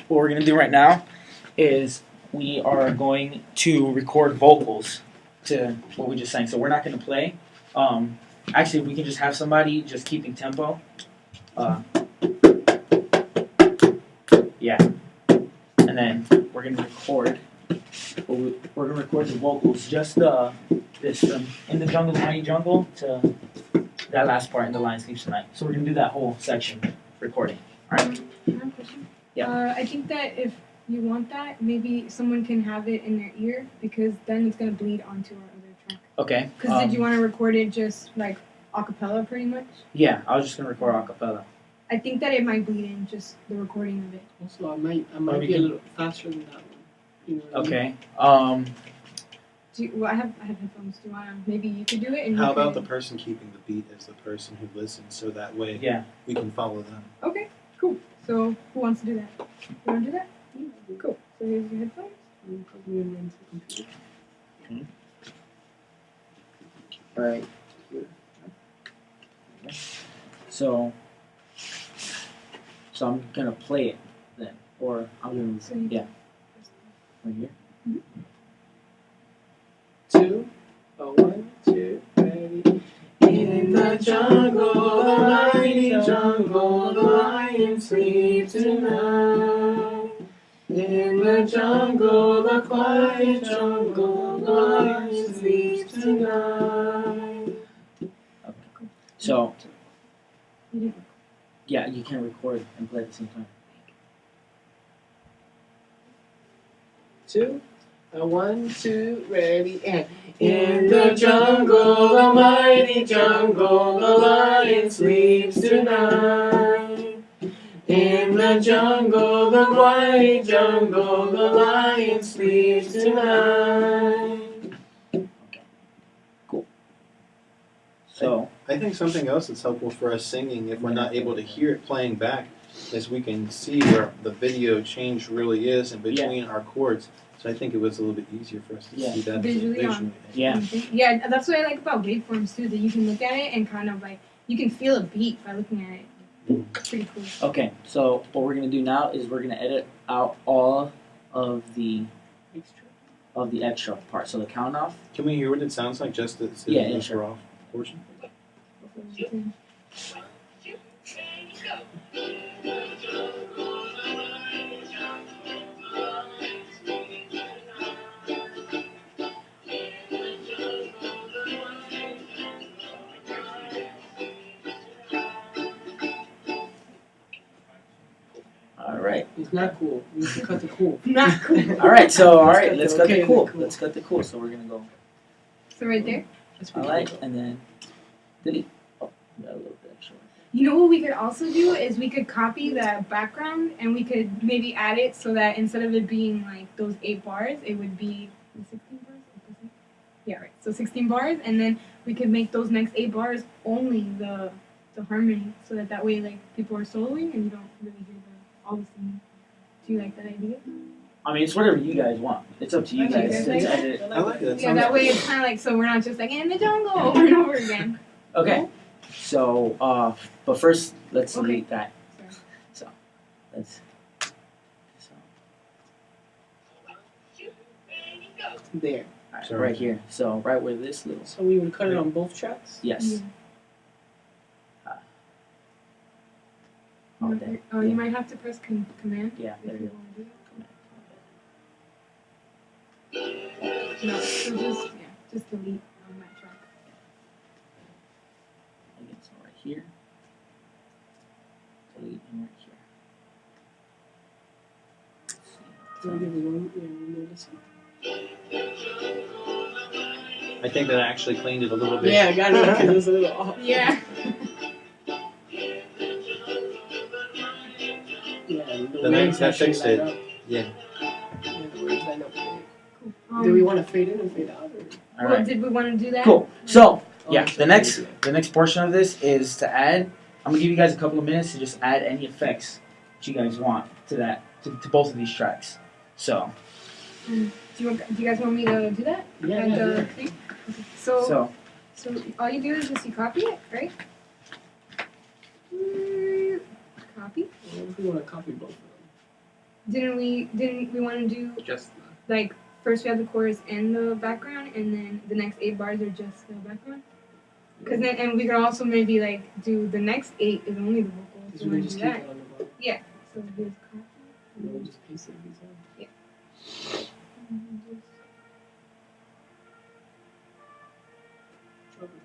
What we're going to do right now is we are going to record vocals to what we just sang. So we're not going to play. Actually, we can just have somebody just keeping tempo. Yeah. And then we're going to record. We're going to record the vocals, just this from In the Jungle, the Mighty Jungle to that last part, In the Lion Sleeps Tonight. So we're going to do that whole section recording. All right? I have a question. Yeah. I think that if you want that, maybe someone can have it in their ear, because then it's going to bleed onto our other track. Okay. Because did you want to record it just like a cappella pretty much? Yeah, I was just going to record a cappella. I think that it might bleed in, just the recording of it. Also, I might be a little faster than that one. You know what Okay. Well, I have headphones. Do you want to? Maybe you could do it. And How you about the could... person keeping the beat as the person who listens, so that way Yeah. we can follow them? Okay, cool. So who wants to do that? You want to do that? Cool. So here's your headphones. I mean? Put me into the computer. Right. So I'm gonna play it then, or I'm gonna So you yeah, right here. 2, 1, 2, ready. In the jungle, the mighty jungle, the lion sleeps tonight. In the jungle, the quiet jungle, the lion sleeps tonight. Okay. So You didn't. yeah, you can record and play at the same time. 2, 1, 2, ready, and in the jungle, the mighty jungle, the lion sleeps tonight. In the jungle, the quiet jungle, the lion sleeps tonight. So I think something else that's helpful for us singing, if we're not able to hear it playing back, is we can see where the video change really is in between our chords. So I think it was a little bit easier for us to see that Visually. yeah, Yeah, that's what I like about waveforms too. That you can look at it and kind of like you can feel a beat by looking at it. It's pretty cool. okay. So what we're gonna do now is we're gonna edit out all of the extra part. So the count off. Can we hear what it sounds like, just the Yeah, sure. raw portion? All right. It's not cool. You should cut the cool. Not cool. All right. So all Let's right, cut let's the cut okay the cool. and the cool. Let's cut the cool. So we're gonna go. So right there. I like, and then delete. Oh, got a little bit extra. You know what we could also do is we could copy the background and we could maybe add it so that instead of it being like those 8 bars, it would be 16 bars. 8%? Yeah, right. So 16 bars, and then we could make those next 8 bars only the harmony, so that way like people are soloing and you don't really hear all the singing. Do you like that idea? I mean, it's whatever you guys want. It's up to you Okay, guys. good. Let's edit. I like it. Yeah, that way it's kind of like so we're not just like in the jungle over and over again. Okay. So, but first, let's Okay. delete that. Sorry. So, let's. So, There. all right, Sorry. right here. So, right where this little. So we would cut it on both tracks? Yes. Yeah. Oh, there. Oh, you might have to press command. Yeah, there if you you go. want to do that. No, so just delete on that track. Again, so right here. Delete and right here. Do I give it one? Yeah, listen. I think that actually cleaned it a little bit. Yeah, I got it because it was a little off. Yeah. Yeah, The next that fixed it. Yeah, Yeah. the words line up. Cool. Do we want to fade in and fade out? Or? All well, right. did we want to do that? Cool. So, Oh, yeah, sure. the next portion of this is to add. I'm gonna give you guys a couple of minutes to just add any effects that you guys want to that to both of these tracks. So, Do you guys want me to do that? Yeah, And, yeah, yeah. thing? Okay. So so all you do is just you copy it, right? What if we want to copy both of them? Didn't we want to do Just like first we have the chorus and the background, and then the next 8 bars are just the background? Cause then, and we could also maybe like do the next 8 is only the vocals. because So we we can do just keep that. it on the bottom. So here's copy. And we'll just paste it these on. Drop it first.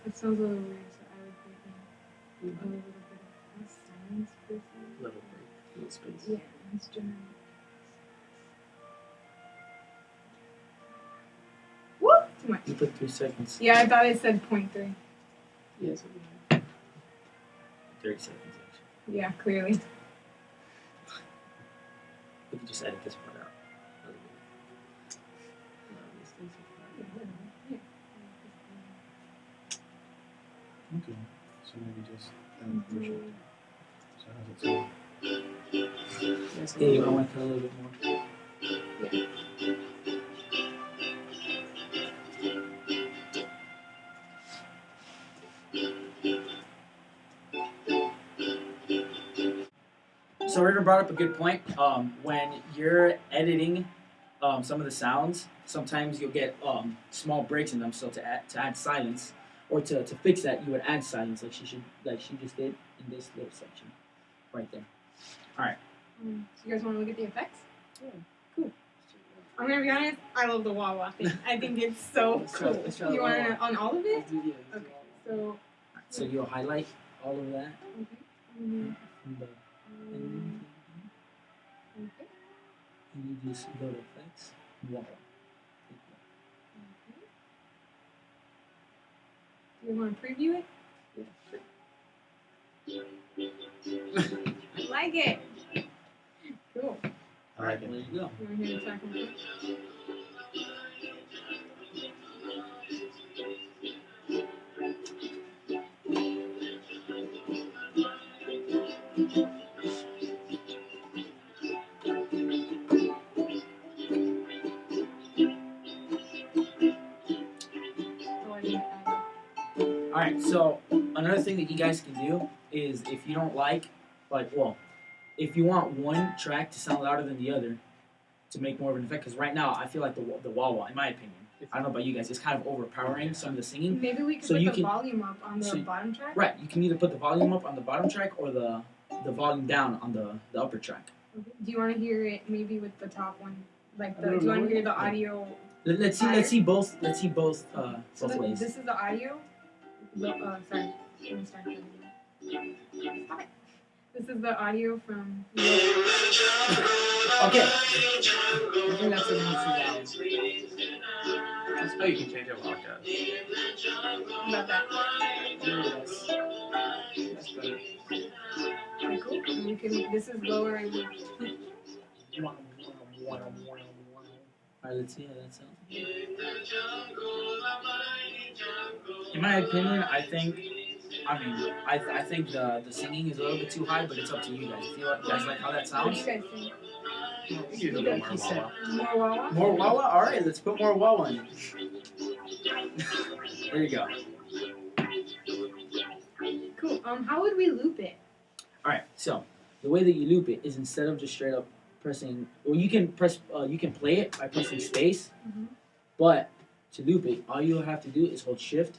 It sounds a little weird, so I would put in a little bit of silence per se. Little break, little space. Yeah, it's generally. Woo! Too much. You put 3 seconds. Yeah, I thought it said 0.3. Yeah, so 30 seconds actually. Yeah, clearly. We can just edit this part out. Okay. So maybe just so how's it sound? Yeah, you might want to cut a little bit more. So River brought up a good point. When you're editing some of the sounds, sometimes you'll get small breaks in them. So to add silence, or to fix that, you would add silence, like she just did in this little section, right there. So you guys want to look at the effects? Yeah. Cool. I'm gonna be honest. I love the wah wah thing. I think it's so Let's try- cool. let's try the You want wah-wah. to on all of it? Yeah, Okay. So. So you'll highlight all of that Okay. Mhm. from the Okay. and you just go to effects. Wow. Do you want to preview it? I like it. Cool. I like it. There you go. You want to hear the track real quick? Oh, I didn't add it. Alright, so another thing that you guys can do is if you don't like, if you want one track to sound louder than the other to make more of an effect, because right now I feel like the wah-wah, in my opinion, I don't know about you guys, it's kind of overpowering some of the singing. Maybe we could So put you the can- volume up on the so- bottom track. Right, you can either put the volume up on the bottom track or the volume down on the upper track. Okay. Do you want to hear it maybe with the top one? Like I the, don't do you want know. to hear the audio? Let's see both So ways. this is the audio. Sorry. Let me start that again. Stop it. This is the audio from. Okay. I think that's a That's how you can change it podcast. About that. That's better. Okay, cool. And we can. This is lower and. Alright, let's see how that sounds. In my opinion, I think the singing is a little bit too high, but it's up to you guys. If you guys like how that What do sounds, you guys think? You can do Like more he said. wah-wah. More wah more wah-wah? Alright, let's put more wah-wah in it. There you go. Cool. How would we loop it? Alright, so the way that you loop it is instead of just straight up pressing, or you can play it by pressing space, but to loop it, all you have to do is hold shift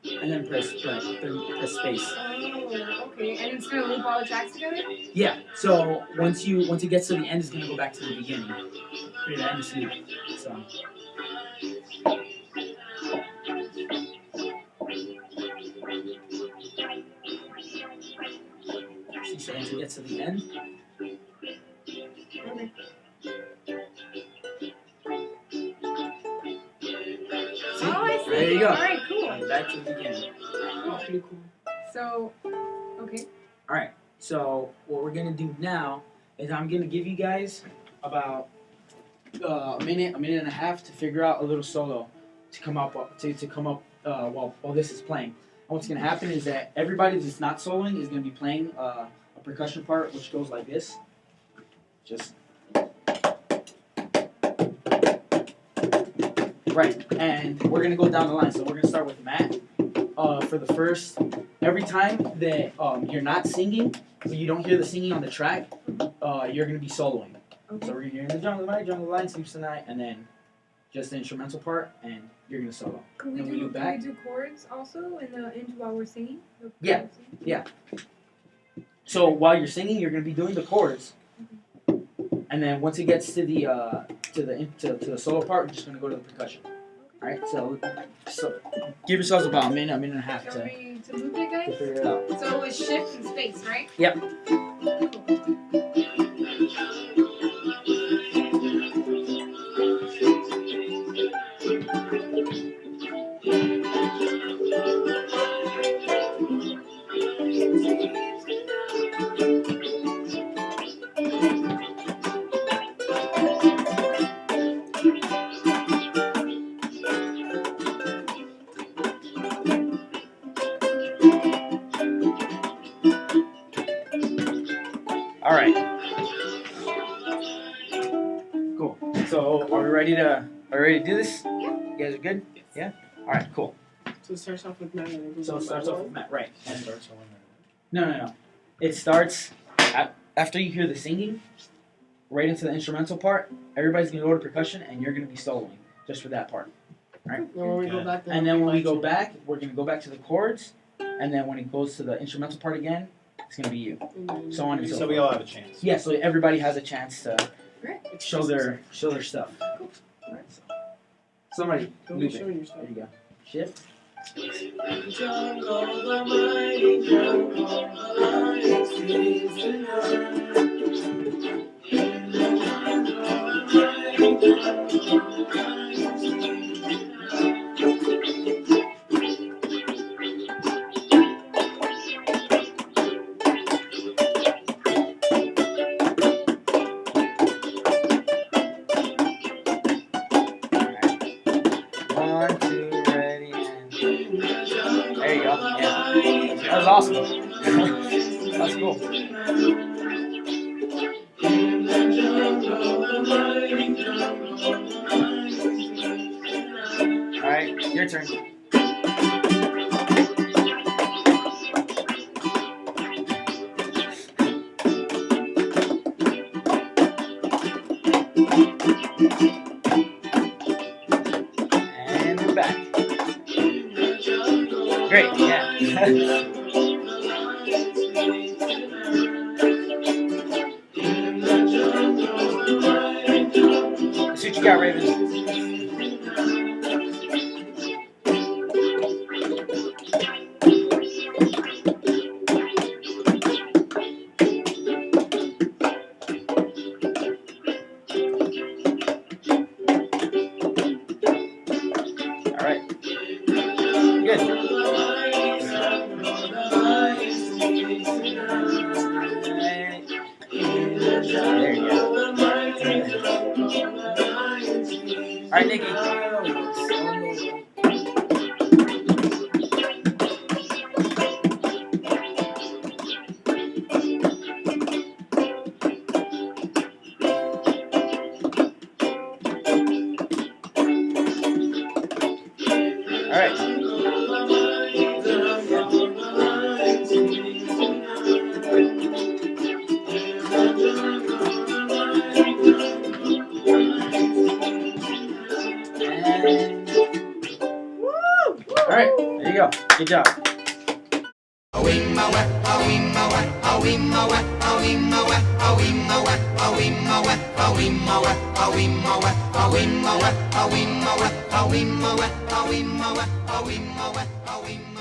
and then press space. Oh, okay. And it's gonna loop all the tracks together. Yeah, so once it gets to the end, it's gonna go back to the beginning. Create an endless loop. So see, so once it gets to the end, Okay. see? Oh, I see. There you go. All right, cool. And back to the beginning. That's pretty cool. So, okay. Alright, so what we're gonna do now is I'm gonna give you guys about a minute and a half to figure out a little solo to come up while this is playing. And what's gonna happen is that everybody that's not soloing is gonna be playing a percussion part which goes like this. Just Right, and we're gonna go down the line. So we're gonna start with Matt. For the first, every time that you're not singing, so you don't hear the singing on the track, you're gonna be soloing. Okay. So we're gonna hear in the jungle, my jungle line sleeps tonight, and then just the instrumental part, and you're gonna solo. Can we And do, we do back. Can we do chords also in the into while we're singing? Yeah. So while you're singing, you're gonna be doing the chords, and then once it gets to the solo part, we're just gonna go to the percussion. All right. So give yourselves about a minute and a half Shall to we to move it, guys? figure it out. So it's shift and space, right? Yep. All right. Cool. So are we ready to do this? Yeah. You guys are good? Yeah. All right. Cool. So it starts off with Matt and then goes So on it starts by off one? with Matt. Right. It starts on No. It starts after you hear the singing, right into the instrumental part. Everybody's gonna go to percussion, and you're gonna be soloing just for that part. Then when we go Okay. back, And then when we go you. back, we're gonna go back to the chords, and then when it goes to the instrumental part again, it's gonna be you. And then So on and so So we all have a chance. Yeah. So everybody has a chance to it's show their stuff. Cool. Alright, so somebody Don't be loop it. showing your stuff. There you go. Shift. Jungle, the mighty jungle, the lion sleeps tonight. In the jungle, the mighty jungle, the lion sleeps tonight. Alright. 1, 2, ready, and there you go. Yeah. That was awesome. That's cool. Alright, your turn. And we're back. Great, yeah. Let's see what you got, Raven. All right. Good. There you go. All right, Nikki. All right. And... All right. There you go. Good job. Awim,